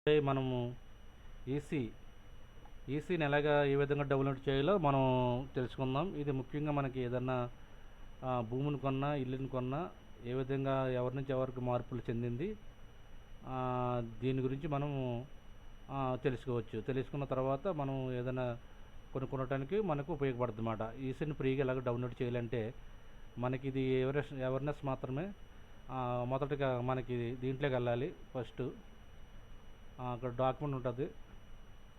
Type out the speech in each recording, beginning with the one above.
మనము ఈసీ ఈసీని ఎలాగా ఏ విధంగా డౌన్లోడ్ చేయాలో మనం తెలుసుకుందాం. ఇది ముఖ్యంగా మనకి ఏదన్నా భూమిని కొన్నా, ఇల్లుని కొన్నా ఏ విధంగా ఎవరి నుంచి ఎవరికి మార్పులు చెందింది, దీని గురించి మనము తెలుసుకోవచ్చు. తెలుసుకున్న తర్వాత మనం ఏదైనా కొనుక్కోవటానికి మనకు ఉపయోగపడుతుందన్నమాట. ఈసీని ఫ్రీగా ఎలాగ డౌన్లోడ్ చేయాలంటే మనకి ఇది అవేర్నెస్ మాత్రమే. మొదటగా మనకి దీంట్లోకి వెళ్ళాలి. ఫస్ట్ అక్కడ డాక్యుమెంట్ ఉంటుంది,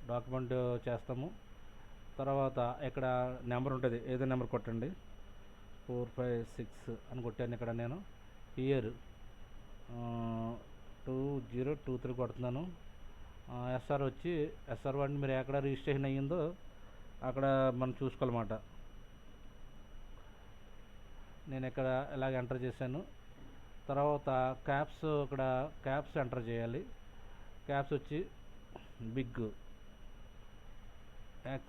డాక్యుమెంట్ చేస్తాము. తర్వాత ఇక్కడ నెంబర్ ఉంటుంది, ఏదో నెంబర్ కొట్టండి. 456 అని కొట్టాను ఇక్కడ నేను. ఇయర్ 2023 కొడుతున్నాను. ఎస్ఆర్ వచ్చి SR1 మీరు ఎక్కడ రిజిస్ట్రేషన్ అయ్యిందో అక్కడ మనం చూసుకోవాలన్నమాట. నేను ఇక్కడ ఇలాగ ఎంటర్ చేశాను. తర్వాత ఇక్కడ క్యాప్స్ ఎంటర్ చేయాలి. క్యాప్స్ వచ్చి big X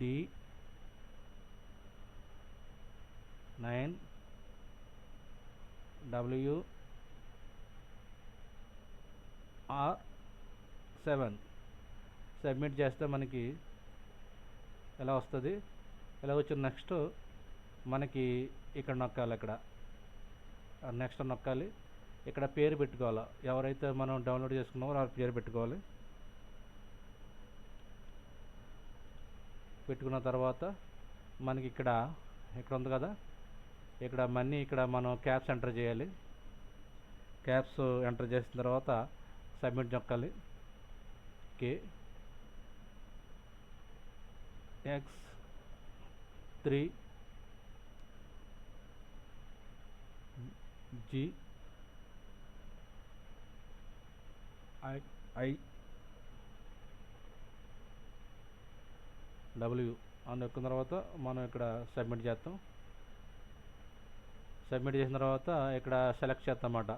D 9 W R 7 submit చేస్తే మనకి ఎలా వస్తుంది. ఎలా వచ్చిన నెక్స్ట్ మనకి ఇక్కడ నొక్కాలి. ఇక్కడ నెక్స్ట్ నొక్కాలి. ఇక్కడ పేరు పెట్టుకోవాలి. ఎవరైతే మనం డౌన్లోడ్ చేసుకున్నామో వాళ్ళ పేరు పెట్టుకోవాలి. పెట్టుకున్న తర్వాత మనకి ఇక్కడ ఉంది కదా, ఇక్కడ మనీ ఇక్కడ మనం క్యాప్స్ ఎంటర్ చేయాలి. క్యాప్స్ ఎంటర్ చేసిన తర్వాత submit నొక్కాలి. KX3 G I W అని నొక్కిన తర్వాత మనం ఇక్కడ సబ్మిట్ చేస్తాం. సబ్మిట్ చేసిన తర్వాత ఇక్కడ సెలెక్ట్ చేస్తాం అన్నమాట.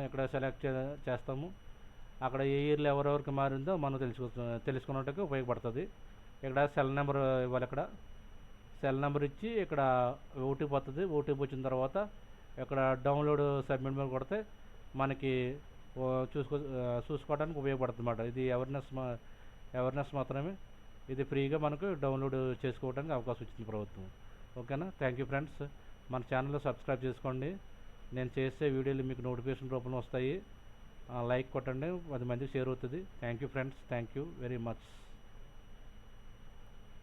ఇక్కడ సెలెక్ట్ చేస్తాము. అక్కడ ఏ ఇయర్లో ఎవరెవరికి మారిందో మనం తెలుసుకున్నట్టుగా ఉపయోగపడుతుంది. ఇక్కడ సెల్ నెంబర్ ఇవ్వాలి. ఇక్కడ సెల్ నెంబర్ ఇచ్చి ఇక్కడ ఓటీపీ వస్తుంది. ఓటీపీ వచ్చిన తర్వాత ఇక్కడ డౌన్లోడ్ సబ్మిట్ మీద కొడితే మనకి చూసుకోవడానికి ఉపయోగపడుతుంది అన్నమాట. ఇది అవేర్నెస్ మాత్రమే. ఇది ఫ్రీగా మనకు డౌన్లోడ్ చేసుకోవడానికి అవకాశం ఇచ్చింది ప్రభుత్వం. ఓకేనా? Thank you friends. మన ఛానల్లో సబ్స్క్రైబ్ చేసుకోండి. నేను చేసే వీడియోలు మీకు నోటిఫికేషన్ రూపంలో వస్తాయి. లైక్ కొట్టండి, 10 మందికి షేర్ అవుతుంది. Thank you friends. Thank you very much.